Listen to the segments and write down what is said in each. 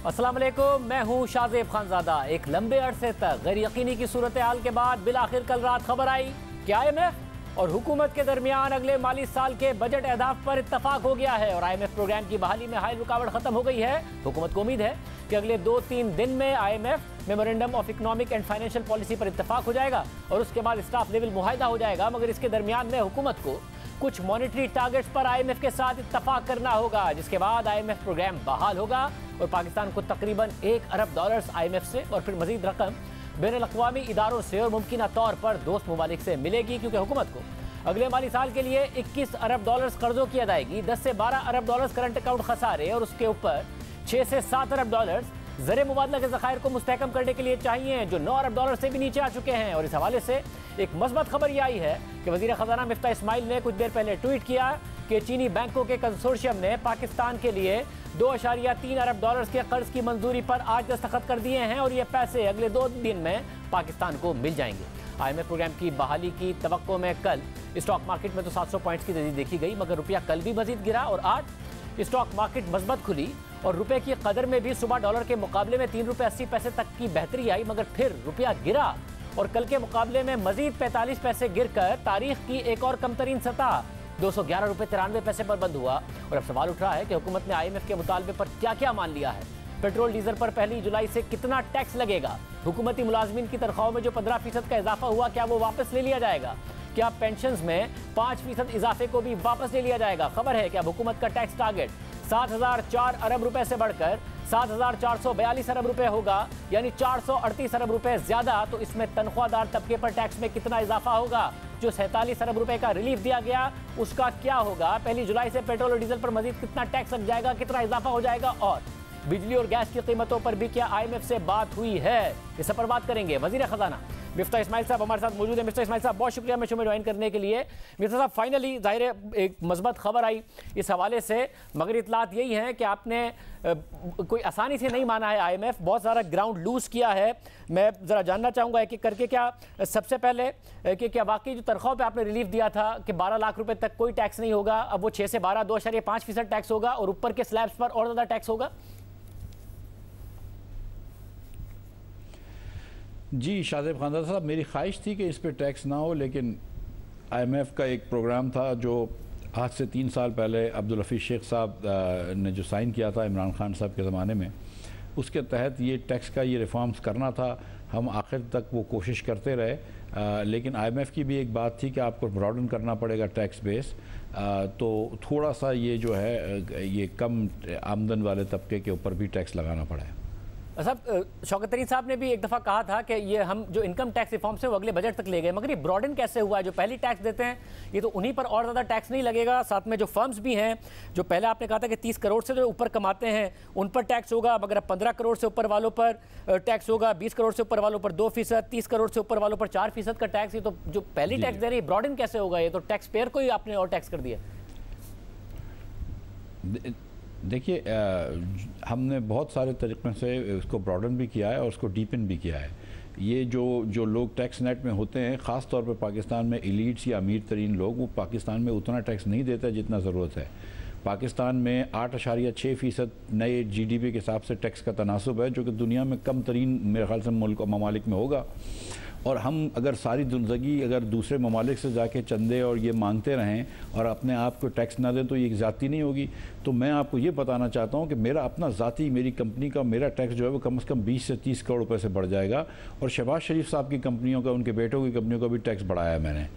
अस्सलाम वालेकुम, मैं हूं शाज़ेब खानज़ादा। एक लंबे अरसे तक गैर यकीनी की सूरत हाल के बाद बिलाखिर कल रात खबर आई कि IMF और हुकूमत के दरमियान अगले माली साल के बजट अहदाफ पर इत्तफाक हो गया है और IMF प्रोग्राम की बहाली में हाल रुकावट खत्म हो गई है। हुकूमत को उम्मीद है कि अगले 2-3 दिन में IMF memorandum of economic and financial policy पर इत्तफाक हो जाएगा और उसके बाद स्टाफ लेवल मुआहिदा हो जाएगा। मगर इसके दरमियान में हुकूमत को कुछ मॉनेटरी टारगेट्स पर IMF के साथ इत्तफाक करना होगा, जिसके बाद IMF प्रोग्राम बहाल होगा और पाकिस्तान को तकरीबन $1 अरब IMF से और फिर मजीद रकम बैनुल-अक़वामी इदारों से और मुमकिन तौर पर दोस्त ममालिक से मिलेगी, क्योंकि हुकूमत को अगले माली साल के लिए $21 अरब कर्जों की अदायगी, $10 से $12 अरब करंट अकाउंट खसारे और उसके ऊपर $6 से $7 अरब ज़र मुबादला के ज़खायर को मुस्तहकम करने के लिए चाहिए, जो $9 अरब से भी नीचे आ चुके हैं। और इस हवाले से एक मस्बत खबर यह आई है कि वज़ीर ख़ज़ाना मिफ्ता इस्माइल ने कुछ देर पहले ट्वीट किया कि चीनी बैंकों के कंसोर्शियम ने पाकिस्तान के लिए $2.3 अरब के कर्ज की मंजूरी पर आज दस्तखत कर दिए हैं और ये पैसे अगले 2 दिन में पाकिस्तान को मिल जाएंगे। IMF प्रोग्राम की बहाली की तवक्को में कल स्टॉक मार्केट में तो 700 पॉइंट्स की तेजी देखी गई, मगर रुपया कल भी मजीद गिरा और आज स्टॉक मार्केट मजबूत खुली और रुपए की कदर में भी सुबह डॉलर के मुकाबले में ₹3.80 तक की बेहतरी आई, मगर फिर रुपया गिरा और कल के मुकाबले में मजीद 45 पैसे गिरकर तारीख की एक और कम तरीन सतह ₹211.93 पर बंद हुआ। और अब सवाल उठ रहा है कि हुकूमत ने IMF के मुतालबे पर क्या क्या मान लिया है। पेट्रोल डीजल पर 1 जुलाई से कितना टैक्स लगेगा? हुकूमती मुलाजमीन की तनख्वाहों में जो 15% का इजाफा हुआ, क्या वो वापस ले लिया जाएगा? क्या पेंशन्स में 5% इजाफे को भी वापस ले लिया जाएगा? खबर है कि अब हुकूमत का टैक्स टारगेट 7,004 अरब रुपए से बढ़कर 7,442 अरब रुपए होगा, यानी 438 अरब रुपए ज्यादा। तो इसमें तनख्वाहदार तबके पर टैक्स में कितना इजाफा होगा? जो 47 अरब रुपए का रिलीफ दिया गया उसका क्या होगा? 1 जुलाई से पेट्रोल और डीजल पर मजीद कितना टैक्स लग जाएगा, कितना इजाफा हो जाएगा? और बिजली और गैस की कीमतों पर भी क्या IMF से बात हुई है? इस पर बात करेंगे। वजीर खजाना मिफ्ता इस्माइल साहब हमारे साथ मौजूद है। मिफ्ता इस्माइल साहब, बहुत शुक्रिया शो में ज्वाइन करने के लिए। मिफ्ता साहब, फाइनली जाहिर है एक मजबूत खबर आई इस हवाले से, मगर इतलात यही है कि आपने कोई आसानी से नहीं माना है IMF, बहुत सारा ग्राउंड लूज किया है। मैं ज़रा जानना चाहूँगा एक एक करके, क्या सबसे पहले कि क्या वाकई जो तनख्वाह पे आपने रिलीफ दिया था कि 12 लाख रुपए तक कोई टैक्स नहीं होगा, अब वो 6 से 12 2.5% टैक्स होगा और ऊपर के स्लैब्स पर और ज़्यादा टैक्स होगा? जी शाज़ेब खानज़ादा साहब, मेरी ख्वाहिश थी कि इस पर टैक्स ना हो, लेकिन IMF का एक प्रोग्राम था जो आज से 3 साल पहले अब्दुल हफीज़ शेख साहब ने जो साइन किया था इमरान खान साहब के ज़माने में, उसके तहत ये टैक्स का ये रिफॉर्म्स करना था। हम आखिर तक वो कोशिश करते रहे, लेकिन IMF की भी एक बात थी कि आपको ब्रॉडन करना पड़ेगा टैक्स बेस, तो थोड़ा सा ये जो है ये कम आमदन वाले तबके के ऊपर भी टैक्स लगाना पड़ा है। साहब, शौकत तरीन साहब ने भी एक दफ़ा कहा था कि ये हम जो इनकम टैक्स रिफॉर्म से वो अगले बजट तक ले गए, मगर ये ब्रॉडन कैसे हुआ है? जो पहली टैक्स देते हैं ये तो उन्हीं पर और ज़्यादा टैक्स नहीं लगेगा, साथ में जो फर्म्स भी हैं, जो पहले आपने कहा था कि 30 करोड़ से जो ऊपर कमाते हैं उन पर टैक्स होगा, मगर अब 15 करोड़ से ऊपर वालों पर टैक्स होगा, 20 करोड़ से ऊपर वालों पर 2%, 30 करोड़ से ऊपर वालों पर 4% का टैक्स। ये तो जो पहली टैक्स दे रही है, ब्रॉडन कैसे होगा? ये तो टैक्स पेयर को ही आपने और टैक्स कर दिया। देखिए, हमने बहुत सारे तरीक़ों से उसको ब्रॉडन भी किया है और उसको डीपन भी किया है। ये जो लोग टैक्स नेट में होते हैं, ख़ास तौर पे पाकिस्तान में एलीट्स या अमीर तरीन लोग, वो पाकिस्तान में उतना टैक्स नहीं देते जितना ज़रूरत है। पाकिस्तान में 8.6% नए GDP के हिसाब से टैक्स का तनासुब है, जो कि दुनिया में कम तरीन मेरे ख्याल से मुल्क ममालिक में होगा। और हम अगर सारी ज़िंदगी अगर दूसरे ममालिक से जाके चंदे और ये मांगते रहें और अपने आप को टैक्स ना दें तो ये ज़्यादती नहीं होगी। तो मैं आपको ये बताना चाहता हूँ कि मेरा अपना ज़ाती, मेरी कंपनी का मेरा टैक्स जो है वो कम से कम 20 से 30 करोड़ रुपए से बढ़ जाएगा। और शहबाज शरीफ साहब की कंपनियों का, उनके बेटों की कंपनियों का भी टैक्स बढ़ाया है मैंने।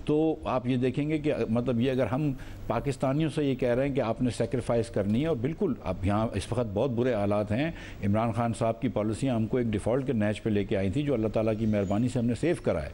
तो आप ये देखेंगे कि मतलब ये अगर हम पाकिस्तानियों से ये कह रहे हैं कि आपने सेक्रीफाइस करनी है, और बिल्कुल अब यहाँ इस वक्त बहुत बुरे हालात हैं। इमरान खान साहब की पॉलिसियाँ हमको एक डिफ़ॉल्ट के नैच पे लेके आई थी, जो अल्लाह ताला की मेहरबानी से हमने सेव करा है।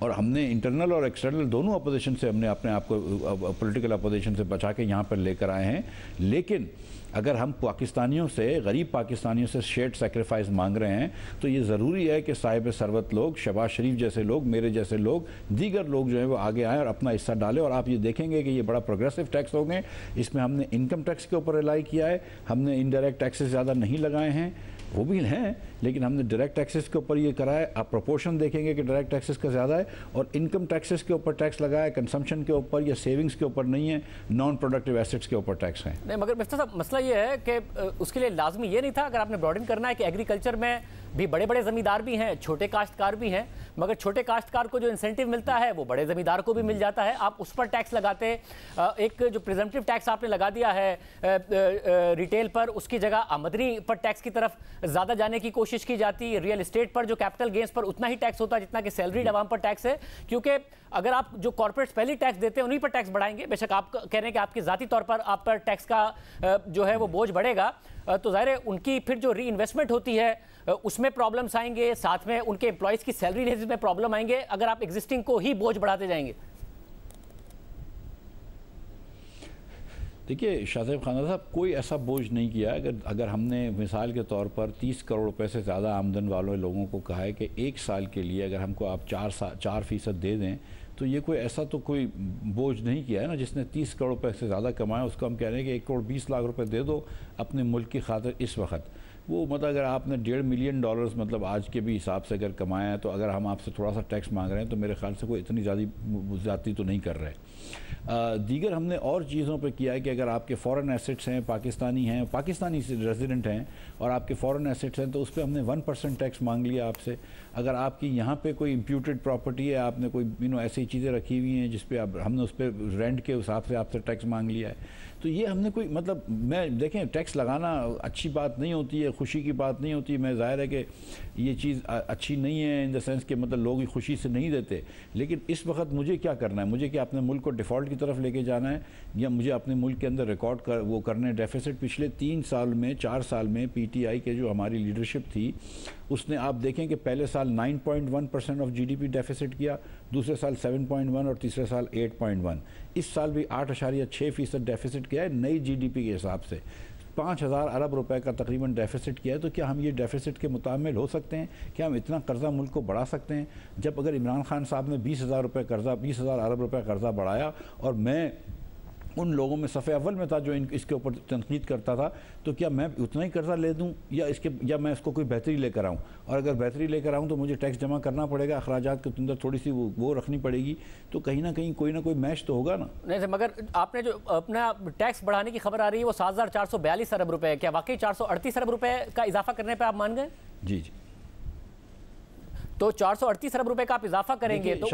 और हमने इंटरनल और एक्सटर्नल दोनों अपोजिशन से हमने अपने आप को पॉलिटिकल अपोजिशन से बचा के यहाँ पर लेकर आए हैं। लेकिन अगर हम पाकिस्तानियों से, गरीब पाकिस्तानियों से शेयर्ड सेक्रीफाइस मांग रहे हैं, तो ये ज़रूरी है कि साहिब सरवत लोग, शहबाज शरीफ जैसे लोग, मेरे जैसे लोग, दीगर लोग जो है वो आगे आएँ और अपना हिस्सा डालें। और आप ये देखेंगे कि ये बड़ा प्रोग्रेसिव टैक्स होंगे। इसमें हमने इनकम टैक्स के ऊपर रिलाई किया है, हमने इनडायरेक्ट टैक्सेस ज़्यादा नहीं लगाए हैं। वो भी हैं, लेकिन हमने डायरेक्ट टैक्सेस के ऊपर ये करा है। आप प्रोपोर्शन देखेंगे कि डायरेक्ट टैक्सेस का ज़्यादा है और इनकम टैक्सेस के ऊपर टैक्स लगा है, कंजम्पशन के ऊपर या सेविंग्स के ऊपर नहीं है, नॉन प्रोडक्टिव एसेट्स के ऊपर टैक्स है। नहीं, मगर मिफ्ता साहब मसला ये है कि उसके लिए लाजमी ये नहीं था, अगर आपने ब्रॉडन करना है कि एग्रीकल्चर में भी बड़े बड़े ज़मींदार भी हैं, छोटे काश्तकार भी हैं, मगर छोटे काश्तकार को जो इंसेंटिव मिलता है वो बड़े ज़मींदार को भी मिल जाता है, आप उस पर टैक्स लगाते। एक जो प्रिजम्पटिव टैक्स आपने लगा दिया है रिटेल पर, उसकी जगह आमदनी पर टैक्स की तरफ ज़्यादा जाने की कोशिश की जाती है। रियल एस्टेट पर जो कैपिटल गेंस पर उतना ही टैक्स होता है जितना कि सैलरीड अवाम पर टैक्स है, क्योंकि अगर आप जो कॉर्पोरेट्स पहले टैक्स देते हैं उन्हीं पर टैक्स बढ़ाएंगे, बेशक आप कह रहे हैं कि आपकी ज़ाती तौर पर आप पर टैक्स का जो है वो बोझ बढ़ेगा, तो ज़ाहिर है उनकी फिर जो री इन्वेस्टमेंट होती है उसमें प्रॉब्लम्स आएंगे, साथ में उनके एम्प्लॉयज़ की सैलरी में प्रॉब्लम आएंगे अगर आप एग्जिस्टिंग को ही बोझ बढ़ाते जाएंगे। देखिए शाहज़ेब खान साहब, कोई ऐसा बोझ नहीं किया। अगर हमने मिसाल के तौर पर 30 करोड़ रुपए से ज़्यादा आमदन वाले लोगों को कहा है कि एक साल के लिए अगर हमको आप 4% दे दें, तो ये कोई ऐसा तो कोई बोझ नहीं किया है ना। जिसने 30 करोड़ रुपए से ज़्यादा कमाया उसको हम कह रहे हैं कि 1 करोड़ 20 लाख रुपए दे दो अपने मुल्क की खातिर इस वक्त। वो मतलब अगर आपने $1.5 मिलियन मतलब आज के भी हिसाब से अगर कमाया है, तो अगर हम आपसे थोड़ा सा टैक्स मांग रहे हैं तो मेरे ख्याल से कोई इतनी ज़्यादती तो नहीं कर रहे। दीगर हमने और चीज़ों पे किया है कि अगर आपके फ़ॉरेन एसेट्स हैं, पाकिस्तानी रेजिडेंट हैं और आपके फ़ॉरेन एसेट्स हैं, तो उस पर हमने 1% टैक्स मांग लिया आपसे। अगर आपकी यहाँ पे कोई इम्प्यूटेड प्रॉपर्टी है, आपने कोई ऐसी चीज़ें रखी हुई हैं जिस पे हमने उस पर रेंट के हिसाब से आपसे टैक्स मांग लिया है। तो ये हमने कोई मतलब देखें, टैक्स लगाना अच्छी बात नहीं होती है, खुशी की बात नहीं होती। मैं ज़ाहिर है कि ये चीज़ अच्छी नहीं है इन द सेंस कि मतलब लोग खुशी से नहीं देते, लेकिन इस वक्त मुझे क्या करना है? मुझे क्या अपने मुल्क को डिफ़ॉल्ट की तरफ लेके जाना है, या मुझे अपने मुल्क के अंदर रिकॉर्ड वो करने डेफिसिट? पिछले 4 साल में PTI के जो हमारी लीडरशिप थी उसने, आप देखें कि पहले साल 9.1% ऑफ GDP डेफिसिट किया, दूसरे साल 7.1 और तीसरे साल 8.1। इस साल भी 8.6% डेफिसिट किया है नई GDP के हिसाब से। 5,000 अरब रुपए का तकरीबन डेफिसिट किया है। तो क्या हम ये डेफिसिट के मुताबिल हो सकते हैं? क्या हम इतना कर्जा मुल्क को बढ़ा सकते हैं? जब अगर इमरान खान साहब ने 20,000 अरब रुपए कर्जा बढ़ाया और मैं उन लोगों में सफ़े अव्वल में था जो इसके ऊपर तनकीद करता था, तो क्या मैं उतना ही कर्जा ले दूं या मैं इसको कोई बेहतरी लेकर आऊं? और अगर बेहतरी लेकर आऊं तो मुझे टैक्स जमा करना पड़ेगा, अखराजात के अंदर थोड़ी सी वो रखनी पड़ेगी, तो कहीं ना कहीं कोई ना कोई मैच तो होगा ना। नहीं, मगर आपने जो अपना टैक्स बढ़ाने की खबर आ रही है वो 7,442 अरब रुपए है, क्या वाकई 438 अरब रुपए का इजाफा करने पर आप मान गए? जी। तो 438 अरब रुपए का आप इजाफा करेंगे तो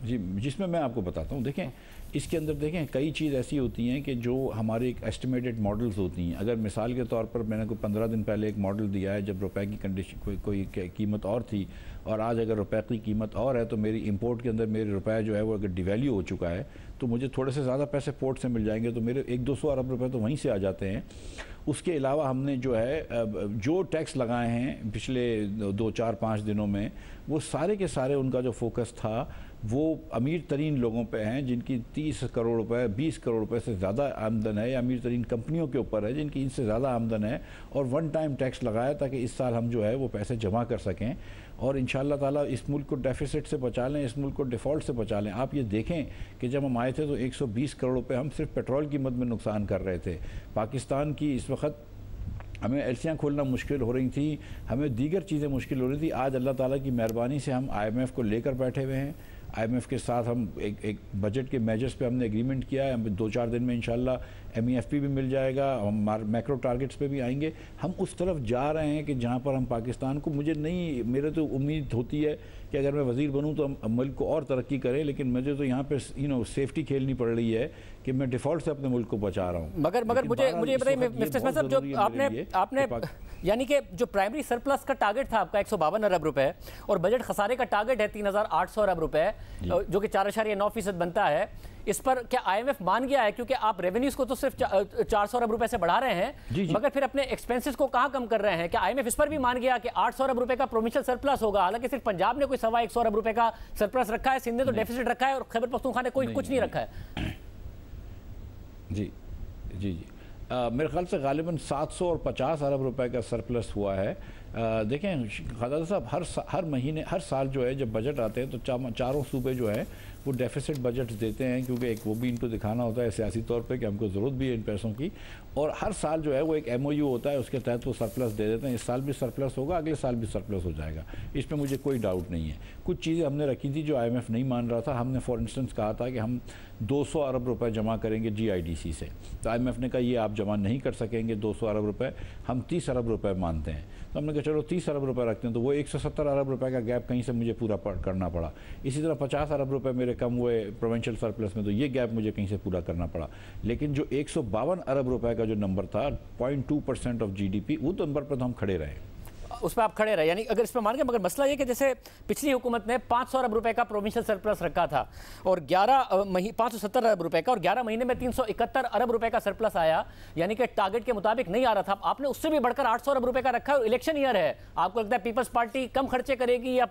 जी, जिसमें मैं आपको बताता हूँ। देखें, इसके अंदर देखें कई चीज़ ऐसी होती हैं कि जो हमारे एक एस्टिमेटेड मॉडल्स होती हैं। अगर मिसाल के तौर पर मैंने कोई 15 दिन पहले एक मॉडल दिया है जब रुपए की कंडीशन कोई कीमत और थी, और आज अगर रुपए की कीमत और है, तो मेरी इंपोर्ट के अंदर मेरे रुपए जो है वो अगर डिवैल्यू हो चुका है तो मुझे थोड़े से ज़्यादा पैसे पोर्ट से मिल जाएंगे, तो मेरे 100-200 अरब रुपए तो वहीं से आ जाते हैं। उसके अलावा हमने जो है जो टैक्स लगाए हैं पिछले 2-4-5 दिनों में, वो सारे के सारे उनका जो फोकस था वो अमीर तरीन लोगों पे हैं जिनकी 30 करोड़ रुपए 20 करोड़ रुपए से ज़्यादा आमदन है, या अमीर तरीन कंपनियों के ऊपर है जिनकी इनसे ज़्यादा आमदन है, और वन टाइम टैक्स लगाया ताकि इस साल हम जो है वो पैसे जमा कर सकें और इंशाअल्लाह ताला इस मुल्क को डेफिसिट से बचा लें, इस मुल्क को डिफ़ॉल्ट से बचा लें। आप ये देखें कि जब हम आए थे तो 120 करोड़ रुपए हम सिर्फ पेट्रोल कीमत में नुकसान कर रहे थे। पाकिस्तान की इस वक्त हमें एलसियाँ खोलना मुश्किल हो रही थी, हमें दीगर चीज़ें मुश्किल हो रही थी। आज अल्लाह ताला की मेहरबानी से हम IMF को लेकर बैठे हुए हैं। IMF के साथ हम एक बजट के मेजर्स पे हमने एग्रीमेंट किया है। हम 2-4 दिन में इंशाल्लाह MEFP भी मिल जाएगा, हम मैक्रो टारगेट्स पे भी आएंगे। हम उस तरफ जा रहे हैं कि जहाँ पर हम पाकिस्तान को, मेरे तो उम्मीद होती है कि अगर मैं वज़ीर बनूँ तो हम मुल्क को और तरक्की करें, लेकिन मुझे तो यहाँ पे सेफ्टी खेलनी पड़ रही है कि मैं डिफ़ॉल्ट से अपने मुल्क को बचा रहा हूँ। मगर मुझे बताइए मिस्टर साहब, जो आपने यानी कि जो प्राइमरी सरप्लस का टारगेट था आपका 152 अरब रुपए और बजट खसारे का टारगेट है 3,800 अरब रुपए, जो कि 4.9% बनता है, इस पर क्या IMF मान गया है? क्योंकि आप रेवेन्यूज को तो सिर्फ 400 अरब रुपए से बढ़ा रहे हैं, मगर फिर अपने एक्सपेंसेस को कहां कम कर रहे हैं? क्या IMF इस पर भी मान गया कि 800 अरब रुपए का प्रोविंशियल सरप्लस होगा? हालांकि सिर्फ पंजाब ने कोई 125 अरब रुपए का सरप्लस रखा है, सिंध ने तो डेफिसिट रखा है, और खैबर पख्तूनख्वा ने कोई कुछ नहीं रखा है। जी जी जी मेरे ख्याल से गालिबन 750 अरब रुपए का सरप्लस हुआ है देखें खादा साहब, हर महीने हर साल जो है जब बजट आते हैं तो चारों सूबे जो हैं वो डेफिसिट बजट्स देते हैं, क्योंकि एक वो भी इनको दिखाना होता है सियासी तौर पे कि हमको ज़रूरत भी है इन पैसों की। और हर साल जो है वो एक MOU होता है, उसके तहत वो सरप्लस दे देते हैं। इस साल भी सरप्लस होगा, अगले साल भी सरप्लस हो जाएगा, इसमें मुझे कोई डाउट नहीं है। कुछ चीज़ें हमने रखी थी जो IMF नहीं मान रहा था। हमने फॉर इंस्टेंस कहा था कि हम 200 अरब रुपए जमा करेंगे GIDC से, तो IMF ने कहा ये आप जमा नहीं कर सकेंगे 200 अरब रुपए, हम 30 अरब रुपए मानते हैं। तो हमने कहा चलो 30 अरब रुपए रखते हैं, तो वो 170 अरब रुपए का गैप कहीं से मुझे पूरा करना पड़ा। इसी तरह 50 अरब रुपए मेरे कम हुए प्रोविंशियल सरप्लस में, तो ये गैप मुझे कहीं से पूरा करना पड़ा। लेकिन जो 152 अरब रुपए का जो नंबर था 0.2% ऑफ GDP, वो नंबर पर तो हम खड़े रहे, उस पर आप खड़े रहे। यानी अगर इस पर मान के, मगर मसला ये कि जैसे पिछली हुकूमत ने 500 अरब रुपए का प्रोविंशियल सरप्लस रखा था और 570 अरब रुपए का, और 11 महीने में 371 अरब रुपए का सरप्लस आया, यानी कि टारगेट के मुताबिक नहीं आ रहा था। आपने उससे भी बढ़कर 800 अरब रुपए का रखा है। इलेक्शन ईयर है, आपको लगता है पीपल्स पार्टी कम खर्चे करेगी या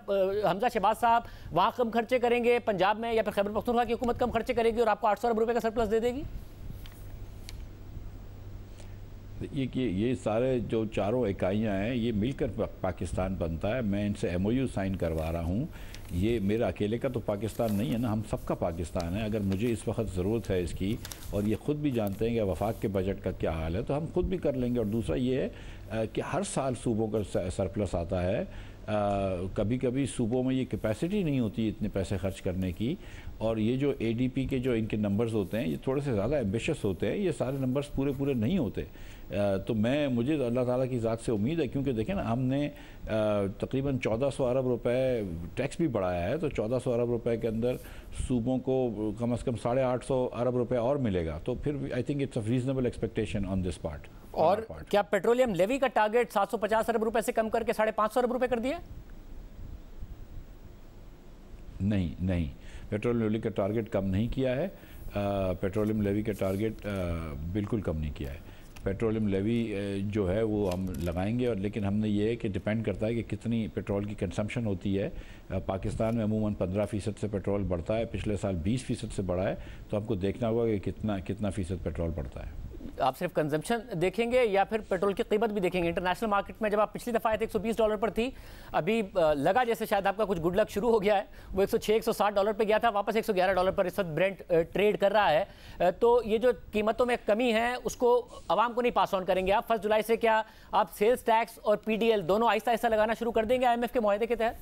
हमजा शहबाज साहब वहाँ कम खर्चे करेंगे पंजाब में, या फिर खैबर पख्तूनख्वा की हुकूमत कम खर्चे करेगी और आपको 800 अरब रुपए का सरप्लस दे देगी? ये सारे जो चारों इकाइयाँ हैं ये मिलकर पाकिस्तान बनता है। मैं इनसे MOU साइन करवा रहा हूँ। ये मेरा अकेले का तो पाकिस्तान नहीं है ना, हम सबका पाकिस्तान है। अगर मुझे इस वक्त ज़रूरत है इसकी, और ये ख़ुद भी जानते हैं कि वफाक के बजट का क्या हाल है, तो हम खुद भी कर लेंगे। और दूसरा ये है कि हर साल सूबों का सरप्लस आता है। कभी कभी सूबों में ये कैपेसिटी नहीं होती इतने पैसे खर्च करने की, और ये जो ADP के जो इनके नंबर्स होते हैं ये थोड़े से ज़्यादा एम्बिशियस होते हैं। ये सारे नंबर्स पूरे नहीं होते। तो मुझे अल्लाह ताला की ज़ात से उम्मीद है, क्योंकि देखें ना, हमने तकरीबन 1400 अरब रुपए टैक्स भी बढ़ाया है, तो 1400 अरब रुपए के अंदर सूबों को कम से कम 850 अरब रुपए और मिलेगा। तो फिर I think it's a reasonable expectation on this part. और क्या पेट्रोलियम लेवी का टारगेट 750 अरब रुपए से कम करके 550 अरब रुपए कर दिया? नहीं, पेट्रोलियम लेवी का टारगेट कम नहीं किया है। पेट्रोलियम लेवी का टारगेट बिल्कुल कम नहीं किया है। पेट्रोलियम लेवी जो है वो हम लगाएंगे, और लेकिन हमने ये है कि डिपेंड करता है कि कितनी पेट्रोल की कंजम्पशन होती है। पाकिस्तान में अमूमन 15% से पेट्रोल बढ़ता है, पिछले साल 20% से बढ़ा है, तो हमको देखना होगा कि कितना फ़ीसद पेट्रोल बढ़ता है। आप सिर्फ कंजम्पशन देखेंगे या फिर पेट्रोल की कीमत भी देखेंगे? इंटरनेशनल मार्केट में जब आप पिछली दफ़ा आए थे $120 पर थी, अभी लगा जैसे शायद आपका कुछ गुड लक शुरू हो गया है, वो $106-160 पे गया था, वापस $111 पर इस वक्त ब्रेंट ट्रेड कर रहा है। तो ये जो कीमतों में कमी है उसको आवाम को नहीं पास ऑन करेंगे आप? 1 जुलाई से क्या आप सेल्स टैक्स और PDL दोनों आहिस्ता आहिस्ता लगाना शुरू कर देंगे IMF के मुआहदे के तहत?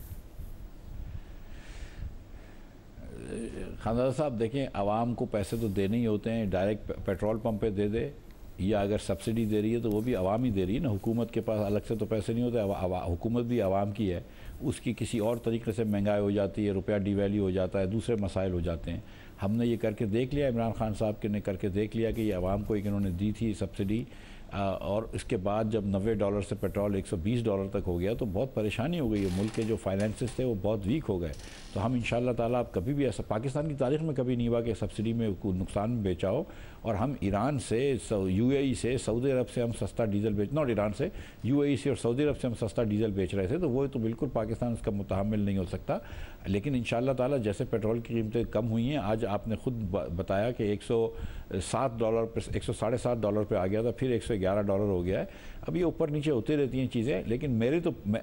खानदार साहब देखें, आवाम को पैसे तो देने ही होते हैं। डायरेक्ट पेट्रोल पंप पे दे दे, या अगर सब्सिडी दे रही है तो वो भी आवाम ही दे रही है ना। हुकूमत के पास अलग से तो पैसे नहीं होते, हुकूमत भी आवाम की है। उसकी किसी और तरीके से महंगाई हो जाती है, रुपया डिवैल्यू हो जाता है, दूसरे मसाइल हो जाते हैं। हमने ये करके देख लिया, इमरान खान साहब के ने करके देख लिया कि ये आवाम को एक इन्होंने दी थी सब्सिडी, और इसके बाद जब $90 से पेट्रोल $120 तक हो गया तो बहुत परेशानी हो गई है। मुल्क के जो फाइनेंसेस थे वो बहुत वीक हो गए। तो हम इंशाअल्लाह ताला अब कभी भी ऐसा पाकिस्तान की तारीख में कभी नहीं हुआ कि सब्सिडी में नुकसान में बेचा हो। और हम ईरान से, UAE से, सऊदी अरब से हम सस्ता डीजल नॉट ईरान से, UAE से और सऊदी अरब से हम सस्ता डीजल बेच रहे थे, तो वो तो बिल्कुल पाकिस्तान उसका मुतहम्मिल नहीं हो सकता। लेकिन इंशाअल्लाह ताला जैसे पेट्रोल की कीमतें कम हुई हैं, आज आपने खुद बताया कि $107 पर $107.5 पे आ गया था, फिर $111 हो गया है। अब ये ऊपर नीचे होती रहती हैं चीज़ें, लेकिन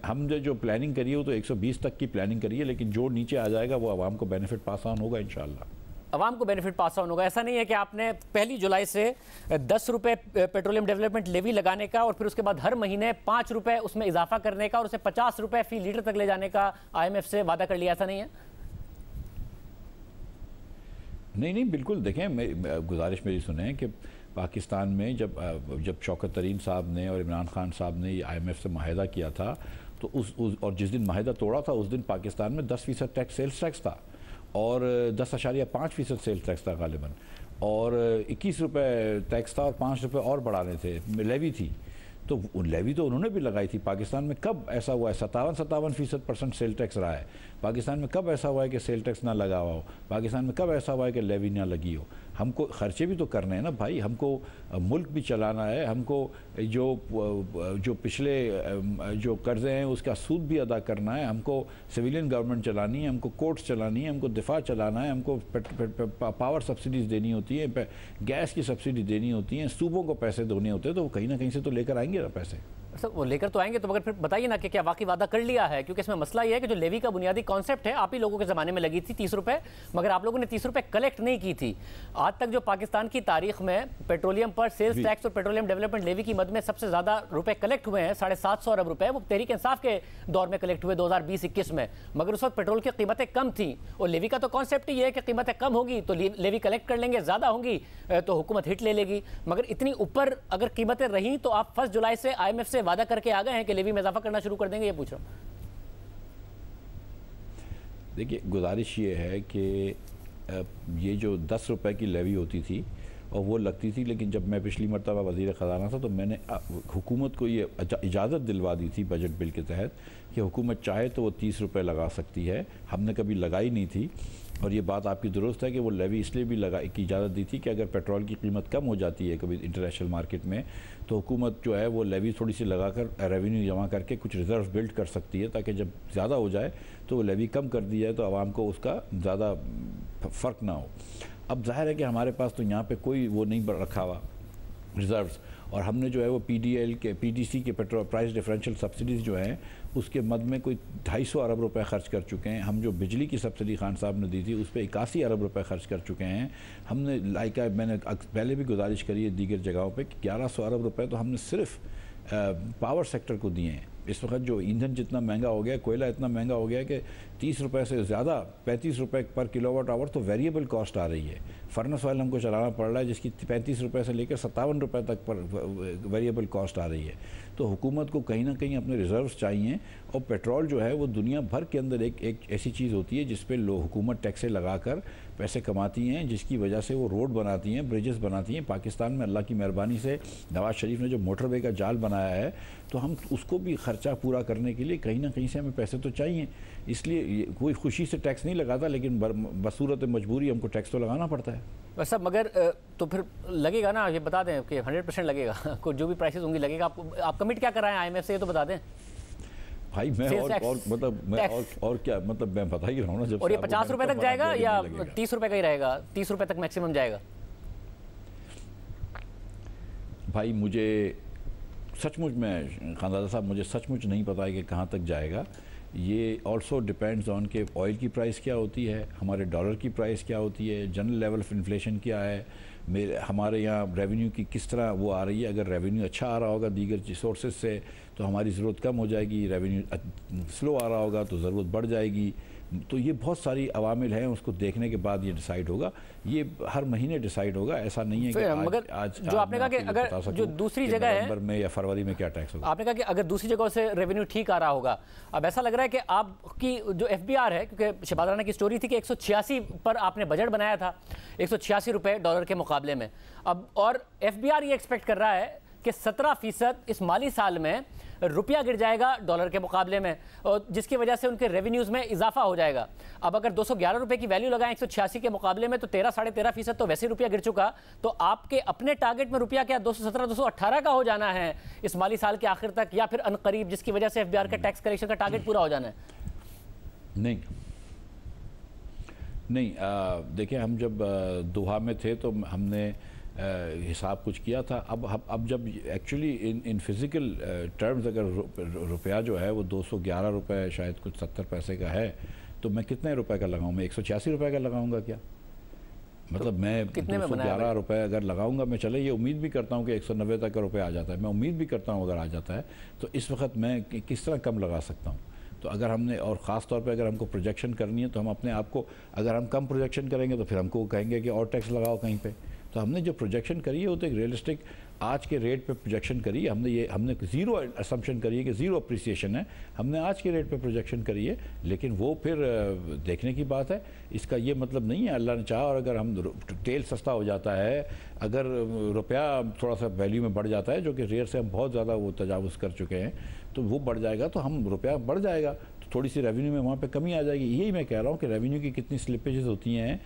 हमने जो प्लानिंग करी है वो तो 120 तक की प्लानिंग करी है, लेकिन जो नीचे आ जाएगा वो आवाम को बेनिफिट पास ऑन होगा इंशाअल्लाह। आवाम को बेनिफिट पास ऑन होगा। ऐसा नहीं है कि आपने 1 जुलाई से 10 रुपये पेट्रोलियम डेवलपमेंट लेवी लगाने का और फिर उसके बाद हर महीने 5 रुपये उसमें इजाफा करने का और उसे 50 रुपये फी लीटर तक ले जाने का IMF से वादा कर लिया, ऐसा नहीं है? नहीं, बिल्कुल। देखें, गुजारिश मेरी सुने कि पाकिस्तान में जब शौकत तरीन साहब ने और इमरान खान साहब ने IMF से माहिदा किया था, तो और जिस दिन माहिदा तोड़ा था उस दिन पाकिस्तान में 10% टैक्स, सेल्स टैक्स था, और 10.5% सेल्स टैक्स था गालिबन, और 21 रुपये टैक्स था और 5 रुपये और बढ़ाने थे, लेवी थी। तो लेवी तो उन्होंने भी लगाई थी। पाकिस्तान में कब ऐसा हुआ है? 57% सेल टैक्स रहा है। पाकिस्तान में कब ऐसा हुआ है कि सेल टैक्स ना लगा हुआ हो? पाकिस्तान में कब ऐसा हुआ है कि लेवी ना लगी हो? हमको खर्चे भी तो करने हैं ना भाई, हमको मुल्क भी चलाना है, हमको जो पिछले जो कर्ज़े हैं उसका सूद भी अदा करना है, हमको सिविलियन गवर्नमेंट चलानी है, हमको कोर्ट्स चलानी है, हमको दिफा चलाना है, हमको पावर सब्सिडीज़ देनी होती है, गैस की सब्सिडी देनी होती है, सूबों को पैसे देने होते हैं, तो वो कहीं ना कहीं से तो लेकर आएंगे ना पैसे। सर वो लेकर तो आएंगे, तो मगर फिर बताइए ना कि क्या वाकई वादा कर लिया है, क्योंकि इसमें मसला ये है कि जो लेवी का बुनियादी कॉन्सेप्ट है आप ही लोगों के ज़माने में लगी थी 30 रुपये, मगर आप लोगों ने 30 रुपये कलेक्ट नहीं की थी। आज तक जो पाकिस्तान की तारीख में पेट्रोलियम पर सेल्स टैक्स और पेट्रोलियम डेवलपमेंट लेवी की मद में सबसे ज़्यादा रुपए कलेक्ट हुए हैं 750 अरब रुपए, वो तहरीक इंसाफ के दौर में कलेक्ट हुए 2020-21 में, मगर उस वक्त पेट्रोल की कीमतें कम थी। और लेवी का तो कॉन्सेप्ट ही है कि कीमतें कम होगी तो लेवी कलेक्ट कर लेंगे, ज़्यादा होंगी तो हुकूमत हिट ले लेगी। मगर इतनी ऊपर अगर कीमतें रहीं तो आप 1 जुलाई से IMF से वादा करके आ गए हैं कि लेवी में इजाफा करना शुरू कर देंगे, ये पूछ रहा हूँ। देखिए, गुजारिश ये है कि ये जो 10 रुपए की लेवी होती थी और वो लगती थी, लेकिन जब मैं पिछली मरतबा वज़ीर ख़जाना था तो मैंने हुकूमत को ये इजाज़त दिलवा दी थी बजट बिल के तहत कि हुकूमत चाहे तो वो 30 रुपये लगा सकती है। हमने कभी लगाई नहीं थी, और ये बात आपकी दुरुस्त है कि वो लेवी इसलिए भी की इजाज़त दी थी कि अगर पेट्रोल की कीमत कम हो जाती है कभी इंटरनेशनल मार्केट में, तो हुकूमत जो है वो लेवी थोड़ी सी लगा कर रेवेन्यू जमा करके कुछ रिज़र्व बिल्ड कर सकती है, ताकि जब ज़्यादा हो जाए तो वो लेवी कम कर दी जाए तो आवाम को उसका ज़्यादा फ़र्क ना हो। अब जाहिर है कि हमारे पास तो यहाँ पे कोई वो नहीं रखा हुआ रिज़र्व्स, और हमने जो है वो PDL के PDC के पेट्रोल प्राइस डिफरेंशियल सब्सिडीज़ जो हैं उसके मद में कोई 250 अरब रुपए खर्च कर चुके हैं। हम जो बिजली की सब्सिडी खान साहब ने दी थी उस पर 81 अरब रुपए खर्च कर चुके हैं। हमने मैंने पहले भी गुजारिश करी है दीगर जगहों पे कि 1100 अरब रुपए तो हमने सिर्फ पावर सेक्टर को दिए हैं। इस वक्त जो ईंधन जितना महंगा हो गया, कोयला इतना महंगा हो गया कि 30 रुपए से ज़्यादा 35 रुपए पर किलोवाट आवर तो वेरिएबल कॉस्ट आ रही है। फर्नेस ऑयल हमको चलाना पड़ रहा है जिसकी 35 रुपए से लेकर 57 रुपए तक पर वेरिएबल कॉस्ट आ रही है। तो हुकूमत को कहीं ना कहीं अपने रिजर्व्स चाहिए, और पेट्रोल जो है वो दुनिया भर के अंदर एक ऐसी चीज़ होती है जिस पे हुकूमत टैक्सें लगाकर पैसे कमाती हैं, जिसकी वजह से वो रोड बनाती हैं, ब्रिजेस बनाती हैं। पाकिस्तान में अल्लाह की मेहरबानी से नवाज शरीफ ने जो मोटरवे का जाल बनाया है, तो हम उसको भी ख़र्चा पूरा करने के लिए कहीं ना कहीं से हमें पैसे तो चाहिए। इसलिए कोई खुशी से टैक्स नहीं लगाता, लेकिन बसूरत मजबूरी हमको टैक्स तो लगाना पड़ता है। बस सब, मगर तो फिर लगेगा ना, ये बता दें कि 100% लगेगा को जो भी प्राइसेस होंगी लगेगा। आप कमिट क्या कर रहे हैं IMF से, ये तो बता दें भाई। मैं और मतलब मैं और क्या मतलब मैं बता ही रहा हूँ ना। जब और ये 50 रुपए तक जाएगा या 30 रुपए का ही रहेगा? 30 रुपए तक मैक्सिमम जाएगा? भाई मुझे सचमुच में खानदादा साहब मुझे सचमुच नहीं पता है कि कहाँ तक जाएगा। ये ऑल्सो डिपेंड्स ऑन के ऑयल की प्राइस क्या होती है, हमारे डॉलर की प्राइस क्या होती है, जनरल लेवल ऑफ इन्फ्लेशन क्या है, हमारे यहाँ रेवेन्यू की किस तरह वो आ रही है। अगर रेवेन्यू अच्छा आ रहा होगा दीगर सोर्सेज से तो हमारी ज़रूरत कम हो जाएगी, रेवेन्यू स्लो आ रहा होगा तो ज़रूरत बढ़ जाएगी। तो ये बहुत सारी अवामिल हैं, उसको देखने के बाद ये डिसाइड होगा। ये हर महीने डिसाइड होगा, ऐसा नहीं है कि मगर आज जो आपने कहा कि अगर जो दूसरी जगह है नवंबर में या फरवरी में क्या टैक्स होगा। आपने कहा कि अगर दूसरी जगहों से रेवेन्यू ठीक आ रहा होगा, अब ऐसा लग रहा है कि आपकी जो FBR है, क्योंकि शहबाज राना की स्टोरी थी कि 186 पर आपने बजट बनाया था, 186 रुपये डॉलर के मुकाबले में। अब और FBR ये एक्सपेक्ट कर रहा है कि 17% इस माली साल में रुपया गिर जाएगा डॉलर के मुकाबले में, और जिसकी वजह से उनके रेवेन्यूज़ में इजाफा हो जाएगा। अब अगर 211 रुपये की वैल्यू लगाएं 186 के मुकाबले में, तो 13-13.5% तो वैसे रुपया गिर चुका। तो आपके अपने टारगेट में रुपया क्या 217-218 का हो जाना है इस माली साल के आखिर तक, या फिर अनकरीब, जिसकी वजह से FBR का टैक्स कलेक्शन का टारगेट पूरा हो जाना है? नहीं, देखिए हम जब दोहा में थे तो हमने हिसाब कुछ किया था। अब जब एक्चुअली इन फिज़िकल टर्म्स अगर रुपया जो है वो 211 रुपये शायद कुछ 70 पैसे का है, तो मैं कितने रुपए का लगाऊं? मैं 186 रुपये का लगाऊंगा क्या? मतलब तो मैं 211 रुपये अगर लगाऊंगा, मैं चले ये उम्मीद भी करता हूं कि 190 तक का रुपया आ जाता है, मैं उम्मीद भी करता हूं अगर आ जाता है, तो इस वक्त मैं किस तरह कम लगा सकता हूँ? तो अगर हमने, और ख़ास तौर पे अगर हमको प्रोजेक्शन करनी है, तो हम अपने आप को, अगर हम कम प्रोजेक्शन करेंगे तो फिर हमको कहेंगे कि और टैक्स लगाओ कहीं पे। तो हमने जो प्रोजेक्शन करी है वो तो एक रियलिस्टिक आज के रेट पे प्रोजेक्शन करी है। हमने ज़ीरो असम्पशन करी है कि ज़ीरो अप्रिसिएशन है, हमने आज के रेट पे प्रोजेक्शन करी है। लेकिन वो फिर देखने की बात है। इसका ये मतलब नहीं है अल्लाह ने चाहा और अगर हम तेल सस्ता हो जाता है, अगर रुपया थोड़ा सा वैल्यू में बढ़ जाता है, जो कि रेट से हम बहुत ज़्यादा वो तजावुज़ कर चुके हैं, तो वो बढ़ जाएगा तो हम रुपया बढ़ जाएगा। तो थोड़ी सी रेवेन्यू में वहाँ पे कमी आ जाएगी। यही मैं कह रहा हूँ कि रेवेन्यू की कितनी स्लिपेजेस होती हैं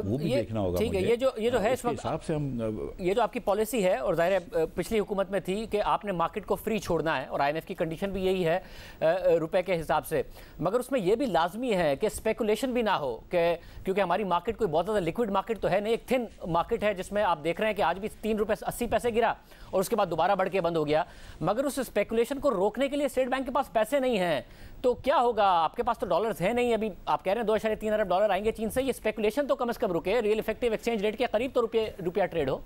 वो भी देखना होगा। ठीक है, ये जो है इस वक्त हिसाब से हम, ये जो आपकी पॉलिसी है, और जाहिर है पिछली हुकूमत में थी कि आपने मार्केट को फ्री छोड़ना है, और IMF की कंडीशन भी यही है रुपए के हिसाब से, मगर उसमें यह भी लाजमी है कि स्पेकुलेशन भी ना हो, कि क्योंकि हमारी मार्केट कोई बहुत ज़्यादा लिक्विड मार्केट तो है नहीं, एक थिन मार्केट है जिसमें आप देख रहे हैं कि आज भी 3 रुपये 80 पैसे गिरा और उसके बाद दोबारा बढ़ के बंद हो गया। मगर उस स्पेकुलेशन को रोकने के लिए स्टेट बैंक के पास पैसे नहीं हैं, तो क्या होगा? आपके पास तो डॉलर्स है नहीं, अभी आप कह रहे हैं 2.3 अरब डॉलर आएंगे चीन से, ये स्पेकुलेशन तो कम से कम रुके, रियल इफेक्टिव एक्सचेंज रेट के करीब तो रुपया ट्रेड हो।